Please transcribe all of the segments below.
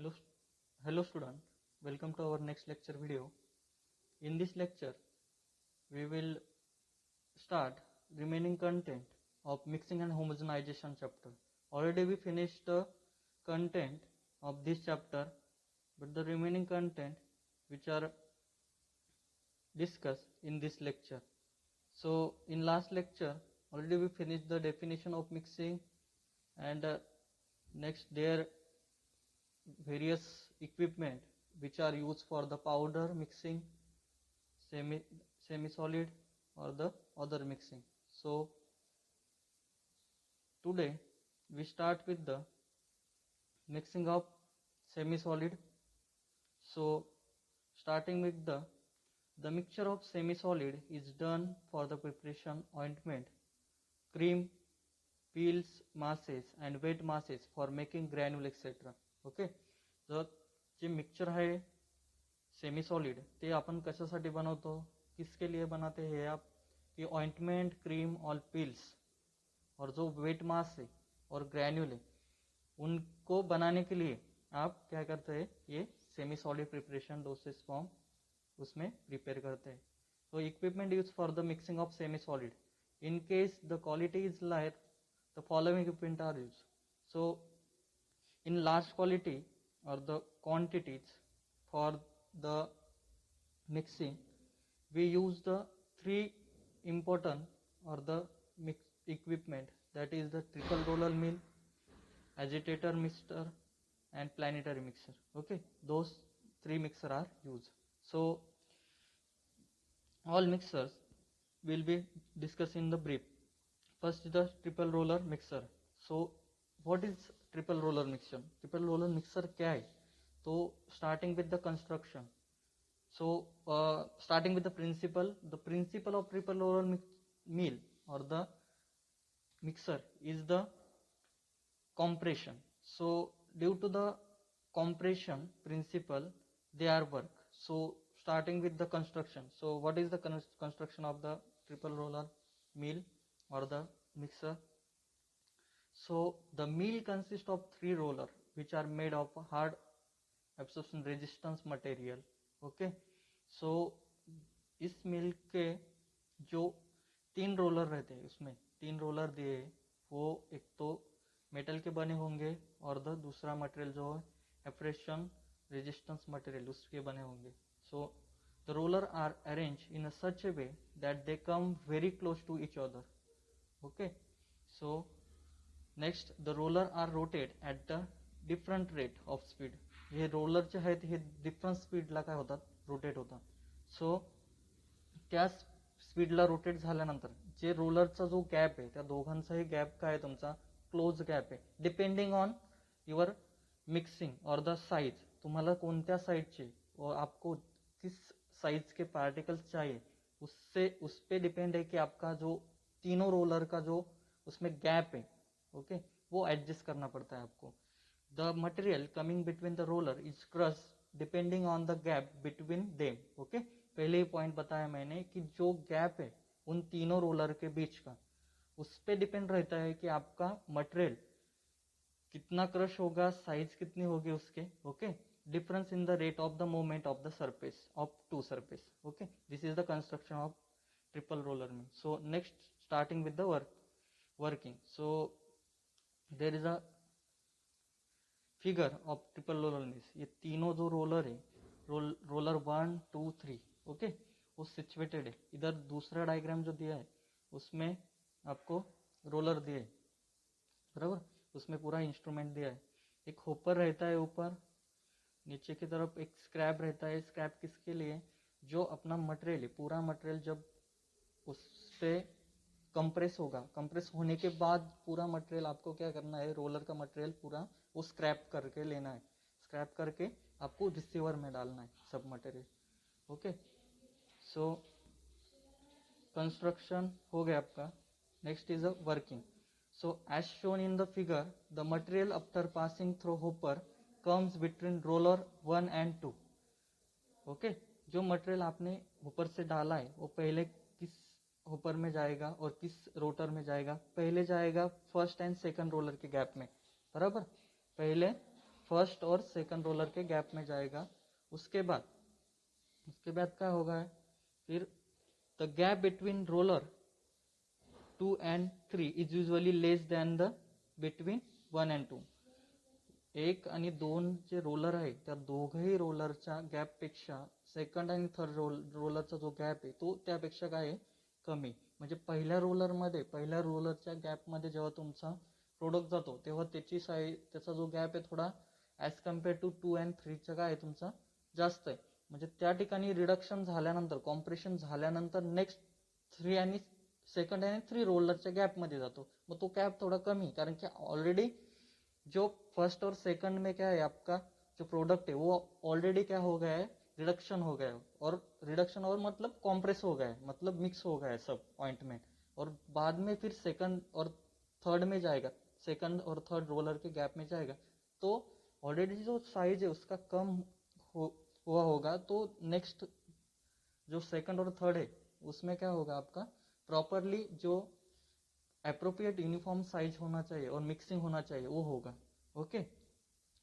Hello, hello student. Welcome to our next lecture video. In this lecture, we will start remaining content of mixing and homogenization chapter. Already we finished the content of this chapter, but the remaining content which are discussed in this lecture. So in last lecture, already we finished the definition of mixing and next their various equipment which are used for the powder mixing, semi solid or the other mixing. So today we start with the mixing of semi solid. So starting with the mixture of semi solid is done for the preparation ointment, cream, peels, masses and wet masses for making granule etc. Okay. तर जे mixture आहे semi solid ते आपण कशासाठी बनवतो, किसके लिए बनाते हैं आप, कि ऑइंटमेंट, क्रीम और पिल्स और जो वेट मास है और ग्रैन्यूल है उनको बनाने के लिए आप क्या करते हैं, ये semi solid preparation dosage form उसमें प्रिपेयर करते हैं. तो equipment use for the mixing of semi solid in case the quality is light the following equipment are used. So in large quality or the quantities for the mixing we use the three important or the mix equipment, that is the triple roller mill, agitator mixer and planetary mixer. Okay, those three mixer are used. So all mixers will be discussed in the brief. First is the triple roller mixer. So what is triple roller mixer? Triple roller mixer क्या है? तो starting with the construction. So starting with the principle of triple roller mill or the mixer is the compression. So due to the compression principle they are work. So starting with the construction. So what is the construction of the triple roller mill or the mixer? So the mill consists of three rollers which are made of hard absorption resistance material. Okay, so is mill के जो तीन roller रहते हैं उसमें तीन roller दिए, वो एक तो मेटल के बने होंगे और दूसरा मटेरियल जो है एब्रेशन रेजिस्टेंस मटेरियल उसके बने होंगे. So the roller are arranged in a such a way that they come very close to each other. Okay, so next the roller are rotate at the different rate of speed. हे roller जे आहेत हे different स्पीडला काय होतात, rotate होतात. So त्या स्पीडला rotate झाल्यानंतर जे रोलरचा जो गॅप आहे त्या दोघांचाही गॅप काय आहे, तुमचा क्लोज गॅप आहे. डिपेंडिंग ऑन युअर मिक्सिंग और द साइज, तुम्हाला कोणत्या साइजचे और आपको किस साइज के पार्टिकल्स चाहिए उससे उस पे डिपेंड है कि आपका जो तीनों रोलर का जो उसमें गैप है, ओके, वो एडजस्ट करना पड़ता है आपको. The material coming between the roller is crush depending on the gap between them. Okay, पहले ही पॉइंट बताया मैंने कि जो गैप है उन तीनों रोलर के बीच का, उस पे डिपेंड रहता है कि आपका मटेरियल कितना क्रश होगा, साइज कितनी होगी उसके. Okay, difference in the rate of the movement of the surface of two surface. Okay, this is the construction of triple roller mill. So next starting with the working. So there is a figure of triple roller mill. ये तीनों जो roller है, roller 1 2 3, okay, वो situated है. इधर दूसरा diagram जो दिया है उसमें आपको रोलर दिए, बराबर, उसमें पूरा इंस्ट्रूमेंट दिया है. एक होपर रहता है ऊपर, नीचे की तरफ एक स्क्रैप रहता है. स्क्रैप किसके लिए, जो अपना मटेरियल है, पूरा मटेरियल जब उस पे कंप्रेस होगा, कंप्रेस होने के बाद पूरा मटेरियल आपको क्या करना है, रोलर का मटेरियल पूरा वो स्क्रैप करके लेना है. स्क्रैप करके आपको रिसीवर में डालना है सब मटेरियल. ओके, सो कंस्ट्रक्शन हो गया आपका. Next is a working. So as shown in the figure the material after passing through hopper comes between roller 1 and 2. Okay, जो मटेरियल आपने होपर से डाला है वो पहले किस होपर में जाएगा और किस रोटर में जाएगा, पहले जाएगा फर्स्ट एंड सेकंड रोलर के गैप में, बराबर. पहले फर्स्ट और सेकंड रोलर के गैप में जाएगा। उसके बाद क्या होगा, फिर the gap between roller 2 and 3 is usually less than the between 1 and 2. 1 आणि 2 जे रोलर आहे त्या दोघही रोलरच्या गॅपपेक्षा सेकंड आणि थर्ड रोलरचा जो गॅप आहे तो त्यापेक्षा काय आहे, कमी. म्हणजे पहिल्या रोलरच्या गॅपमध्ये जेव्हा तुमचा प्रोडक्ट जातो तेव्हा त्याचा जो गॅप आहे थोडा ॲज कम्पेअर टू 2 and 3च्या काय आहे तुमचा जास्त आहे. म्हणजे त्या ठिकाणी रिडक्शन झाल्यानंतर, कॉम्प्रेशन झाल्यानंतर नेक्स्ट 3 आणि सेकंड आणि 3 रोलरच्या गॅपमध्ये जातो. मग तो गॅप थोड़ा कमी, कारण की ऑलरेडी जो फर्स्ट और सेकंड में क्या है आपका जो प्रोडक्ट है वो ऑलरेडी क्या हो गया है, रिडक्शन हो गया है. और रिडक्शन और मतलब कॉम्प्रेस हो गया है, मतलब मिक्स हो गया है सब ऑइंटमेंट. और बाद में फिर सेकंड और थर्ड में जाएगा, सेकंड और थर्ड रोलर के गैप में जाएगा, तो ऑलरेडी जो साइज है उसका कम हुआ होगा. तो नेक्स्ट जो सेकंड और थर्ड है उसमें क्या होगा आपका प्रॉपरली जो अप्रोप्रिएट यूनिफॉर्म साइज होना चाहिए और मिक्सिंग होना चाहिए वो होगा. Okay,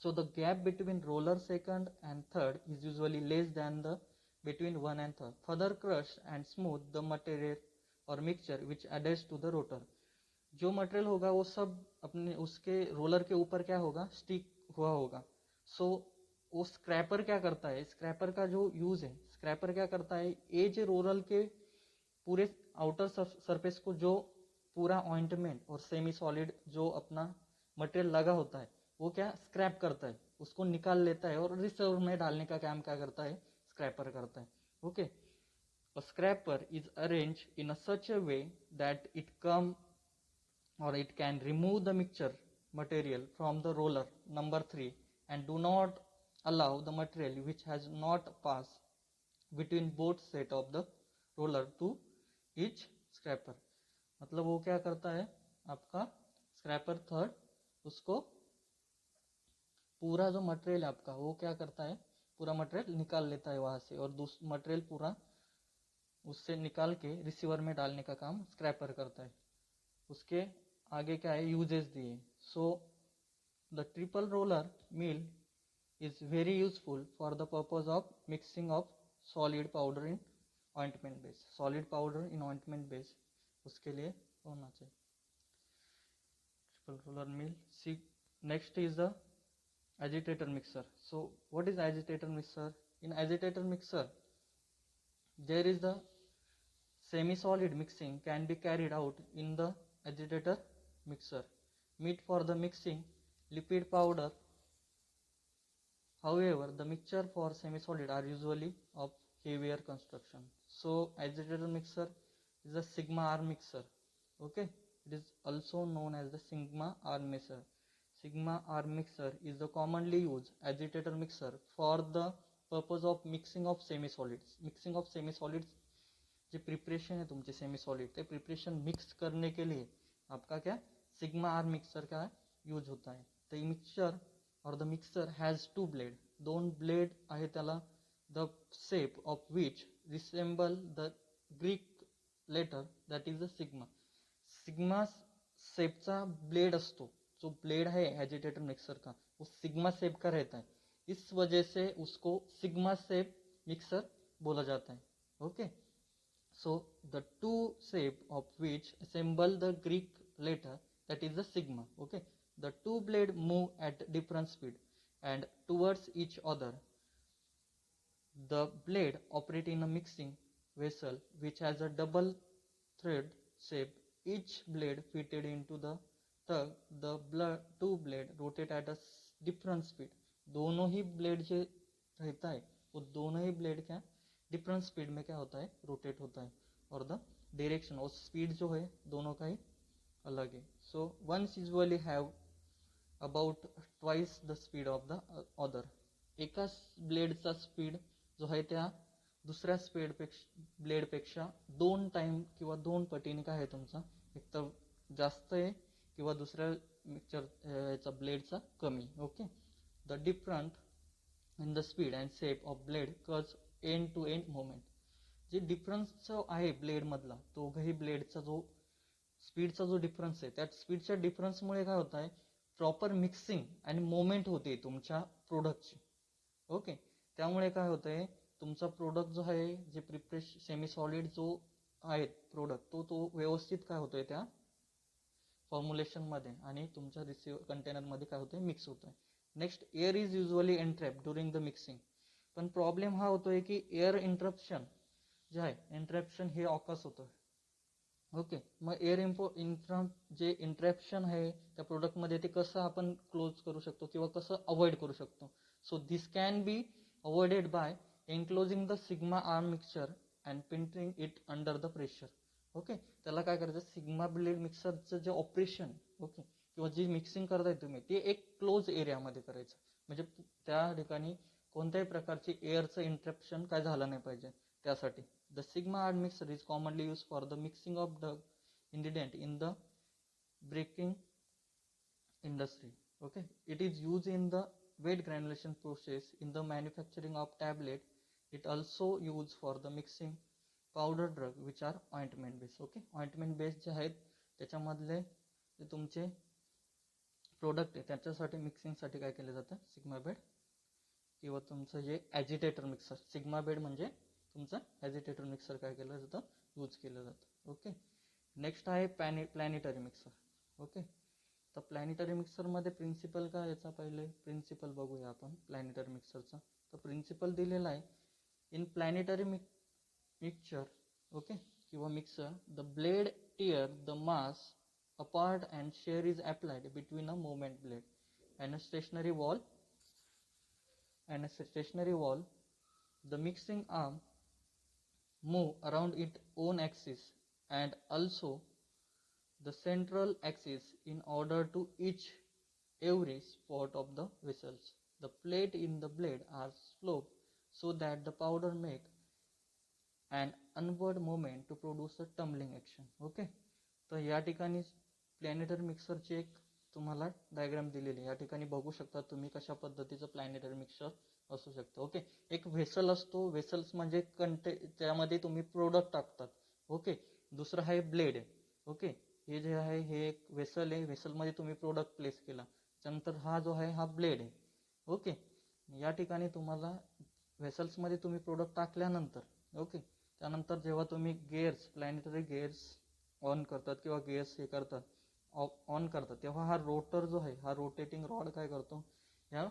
so the gap between roller second and third is usually less than the between 1 and 3. Further crush and smooth the material or mixture which adheres to the rotor. जो material होगा वो सब अपने उसके roller के ऊपर क्या होगा, stick हुआ होगा. सो वो स्क्रैपर क्या करता है, स्क्रैपर का जो यूज है, स्क्रैपर क्या करता है, ये जो रोलर के पूरे आउटर सरफेस को जो पूरा ऑइंटमेंट और सेमी सॉलिड जो अपना मटेरियल लगा होता है वो क्या स्क्रैप करता है, उसको निकाल लेता है और रिजर्व में डालने का काम क्या करता है, स्क्रैपर करता है. Okay, a scraper is arranged in a such a way that it can remove the mixture material from the roller number 3 and do not allow the material which has not passed between both set of the roller to each scraper. मतलब वो क्या करता है आपका scraper third, उसको पूरा जो material है आपका वो क्या करता है, पूरा मटेरियल निकाल लेता है वहां से और दूसरा मटेरियल पूरा उससे निकाल के रिसीवर में डालने का काम स्क्रैपर करता है. उसके आगे क्या है, यूजेस दिए. So the triple roller mill is very useful for the purpose of mixing of solid powder in ointment base. Solid powder in ointment base उसके लिए होना चाहिए triple roller mill. Next is the agitator mixer. So what is agitator mixer? In agitator mixer there is the semi solid mixing can be carried out in the agitator mixer. Meet for the mixing liquid powder. However, the mixture for semi solid are usually of heavier construction. So agitator mixer is a sigma R mixer. Okay, it is also known as the sigma R mixer. Sigma R mixer is the commonly used agitator mixer for the purpose of mixing of semi solids. Mixing of semi solids जो preparation है तुमचे semi solid ते preparation mix करने के लिए आपका क्या sigma arm mixer का यूज होता है. The mixture or the mixer has 2 blade. 2 blade आहे त्याला. The shape of which resemble the Greek letter that is the sigma. Sigma शेपचा ब्लेड असतो. जो ब्लेड है एजिटेटर मिक्सर का वो सिग्मा शेप का रहता है, इस वजह से उसको सिग्मा शेप मिक्सर बोला जाता है. Okay, so the two shape of which assemble the Greek letter that is the sigma. Okay, the two blade move at different speed and towards each other. The blade operate in a mixing vessel which has a double thread shape. Each blade fitted into the tug. The two blade rotate at a different speed. दोनों ही blade जो रहता है वो दोनों ही blade क्या different speed में क्या होता है, रोटेट होता है. और द डायरेक्शन और स्पीड जो है दोनों का ही अलग है. So ones usually have about twice the speed of the other. एका ब्लेडचा स्पीड जो आहे त्या दुसऱ्या ब्लेडपेक्षा 2 टाइम किंवा 2 पटीने काय आहे तुमचा एक तर जास्त आहे किंवा दुसऱ्या मिक्सरचा ब्लेडचा कमी. Okay, the different in the speed and shape of blade कज एंड टू एंड मोमेंट. जे डिफरन्स आहे ब्लेड मधला दोघही ब्लेडचा जो स्पीडचा जो डिफरन्स आहे त्या स्पीडच्या डिफरन्समुळे काय होत आहे प्रॉपर मिक्सिंग आणि मोमेंट होते तुमच्या प्रोडक्टची. ओके, त्यामुळे काय होतंय, तुमचा प्रोडक्ट जो आहे, जे सेमी सॉलिड जो आहे प्रोडक्ट, तो व्यवस्थित काय होतोय त्या फॉर्म्युलेशन मध्ये आणि तुमच्या कंटेनर मध्ये काय होतंय, मिक्स होतोय. Next, air is usually entrapped during the mixing. पण प्रॉब्लेम हा होतोय की एअर इंटरप्शन जे आहे, इंटरप्शन हे ऑकस होतोय. ओके, मग एअर जे इंटरॅप्शन आहे त्या प्रोडक्टमध्ये, ते कसं आपण क्लोज करू शकतो किंवा कसं अवॉइड करू शकतो. So this can be avoided by enclosing the sigma arm mixture and putting it under the pressure. Okay, त्याला काय करायचं, सिग्मा ब्लेड मिक्सरचं जे ऑपरेशन, ओके, किंवा जी मिक्सिंग करताय तुम्ही, ते एक क्लोज एरियामध्ये करायचं, म्हणजे त्या ठिकाणी कोणत्याही प्रकारची एअरचं इंटरप्शन काय झालं नाही पाहिजे. त्यासाठी the sigma art mixer is commonly used for the mixing of the ingredient in the baking industry. Okay, it is used in the wet granulation process in the manufacturing of tablet. It also used for the mixing powder drug which are ointment based. Okay, ointment based जे आहेत त्याच्यामधले जे तुमचे product आहे त्याच्यासाठी मिक्सिंगसाठी काय केलं जातं, सिग्मा बेड किंवा तुमचं जे ॲजिटेटर मिक्सर. सिग्मा बेड म्हणजे तुमचं ॲजिटेटर मिक्सर काय केलं जातं, यूज केलं जातं. ओके, नेक्स्ट आहे प्लॅनेटरी मिक्सर. ओके, तर प्लॅनेटरी मिक्सरमध्ये प्रिन्सिपल काय याचा, पहिले प्रिन्सिपल बघूया आपण प्लॅनेटरी मिक्सरचा. तर प्रिन्सिपल दिलेला आहे, इन प्लॅनेटरी मिक्सचर, ओके, किंवा mixer, the blade tear the mass apart and shear is applied between a movement blade and a stationary wall. The mixing arm move around its own axis and also the central axis in order to each every spot of the vessels. The plate in the blade are sloped so that the powder make an onward movement to produce a tumbling action. Okay, तर या ठिकाणी planetary मिक्सरची एक तुम्हाला diagram दिलेली, या ठिकाणी बघू शकता तुम्ही कशा पद्धतीचं प्लॅनेटरी मिक्सर असू शकतं. ओके, एक व्हेसल असतो, व्हेसल्स म्हणजे त्यामध्ये तुम्ही प्रोडक्ट टाकतात. ओके, दुसरं आहे ब्लेड. ओके, हे जे आहे हे एक व्हेसल आहे, व्हेसलमध्ये तुम्ही प्रोडक्ट प्लेस केला, त्यानंतर हा जो आहे हा ब्लेड आहे. ओके, या ठिकाणी तुम्हाला व्हेसल्समध्ये तुम्ही प्रोडक्ट टाकल्यानंतर, ओके, त्यानंतर जेव्हा तुम्ही गेअर्स, प्लॅनेटरी गेअर्स ऑन करतात किंवा गेअर्स हे करतात, ऑन करतात, तेव्हा हा रोटर जो आहे, हा रोटेटिंग रॉड काय करतो, ह्या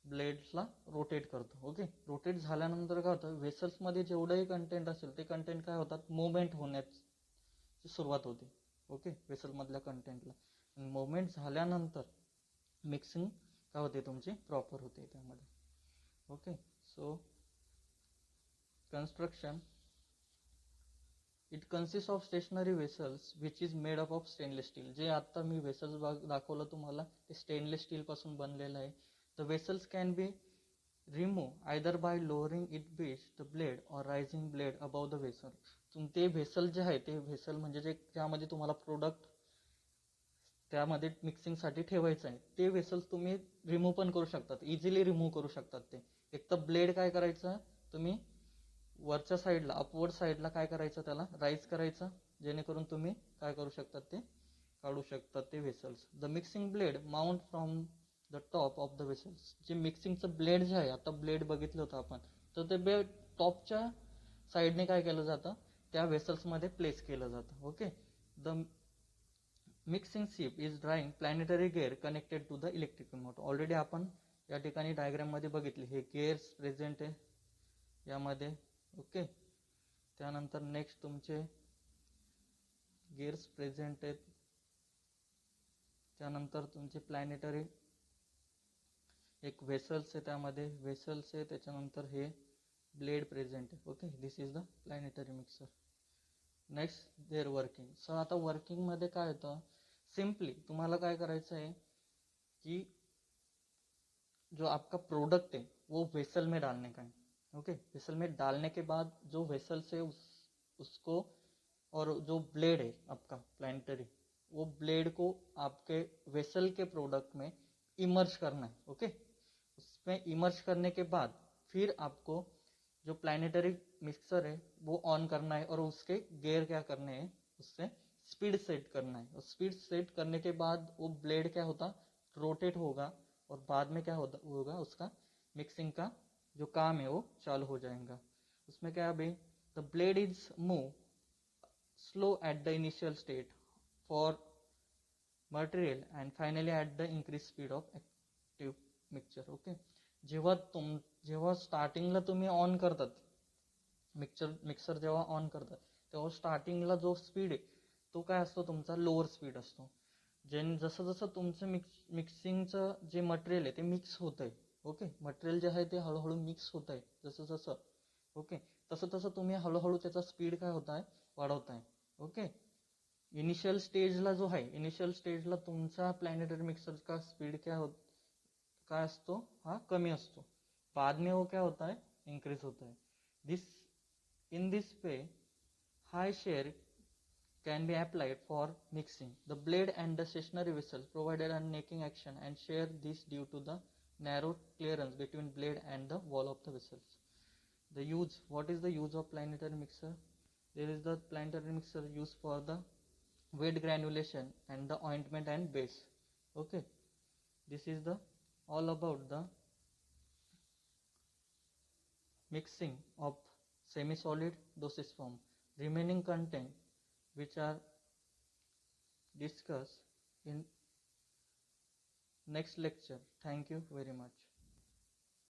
ब्लेड्सला रोटेट करतो. ओके, रोटेट झाल्यानंतर काय होतं, व्हेसल्समध्ये जेवढंही कंटेंट असेल ते कंटेंट काय होतात, मुवमेंट होण्याची सुरुवात होते. ओके, व्हेसलमधल्या कंटेंटला मुवमेंट झाल्यानंतर मिक्सिंग काय होते, तुमची प्रॉपर होते त्यामध्ये. Okay, so construction, it consists of stationary vessels which is made up of stainless steel. जे आता मी vessels दाखवलं तुम्हाला, ते stainless steel पासून बनलेलं आहे. The vessels can be removed either by lowering it beneath the blade or raising blade above the vessel. ते vessel जे आहे, ते vessel म्हणजे जे त्यामध्ये तुम्हाला प्रोडक्ट त्यामध्ये मिक्सिंगसाठी ठेवायचं आहे, ते वेसल्स तुम्ही रिमूव्ह पण करू शकतात, इझिली रिमूव्ह करू शकतात. ते एक तर ब्लेड काय करायचं, तुम्ही वरच्या साईडला, अपवर्ड साईडला काय करायचं, त्याला राईज करायचं, जेणेकरून तुम्ही काय करू शकतात, ते काढू शकतात ते vessels. The mixing blade mount from the top of the vessels. जे मिक्सिंगचं ब्लेड जे आहे, आता ब्लेड बघितलं होतं आपण, तर ते ब्लेड टॉपच्या साईडने काय केलं जातं, त्या वेसल्समध्ये प्लेस केलं जातं. Okay, the mixing ship is drawing planetary gear connected to the electrical motor. Already आपण या ठिकाणी डायग्राममध्ये बघितले, हे गेअर्स प्रेझेंट आहे यामध्ये. ओके, त्यानंतर नेक्स्ट तुमचे गेअर्स प्रेझेंट आहेत, त्यानंतर तुमचे प्लॅनेटरी एक व्हेसल्स आहे, त्यामध्ये व्हेसल्स आहे, त्याच्यानंतर हे ब्लेड प्रेझेंट आहे. Okay, this is the planetary mixer. Next there working. So आता वर्किंगमध्ये काय होतं, सिंपली तुम्हाला काय करायचं है कि जो आपका प्रोडक्ट है वो वेसल में डालने का है. ओके, वेसल में डालने के बाद जो वेसल से उसको और जो ब्लेड है आपका प्लांटरी, वो ब्लेड को आपके वेसल के प्रोडक्ट में इमर्ज करना है. ओके, उसमें इमर्ज करने के बाद फिर आपको जो प्लानिटरी मिक्सर है वो ऑन करना है और उसके गेयर क्या करने हैं, उससे स्पीड सेट करना है. और स्पीड सेट करने के बाद वो ब्लेड क्या होता, रोटेट होगा और बाद में क्या होगा उसका मिक्सिंग का जो काम है वो चालू हो जाएगा। उसमें क्या है भाई, the blade is move slow at the initial state for material and finally at the increase speed of active mixture. Okay, जेव्हा स्टार्टिंगला तुम्ही ऑन करतात मिक्सर जेव्हा ऑन करतात तेव्हा स्टार्टिंगला जो स्पीड आहे तो काय असतो तुमचा लोअर स्पीड असतो. जसं जसं तुमचं मिक्सिंगचं जे मटेरियल आहे ते मिक्स होत आहे, ओके, मटेरियल जे आहे ते हळूहळू मिक्स होत आहे जसं जसं, ओके, तसं तसं तुम्ही हळूहळू त्याचा स्पीड काय होत आहे वाढवताय. ओके, इनिशियल स्टेजला जो आहे इनिशियल स्टेजला तुमचा प्लॅनेटरी मिक्सर का स्पीड काय असतो हा कमी असतो. बाद में वो क्या होता है इंक्रीज होता है. दिस In this way, high share can be applied for mixing. The blade and the stationary vessel provided a necking action and share this due to the narrow clearance between blade and the wall of the vessels. The use, what is the use of planetary mixer? There is the planetary mixer used for the weight granulation and the ointment and base. Okay, this is the all about the mixing of semi-solid dosage form. Remaining content which are discussed in next lecture. Thank you very much.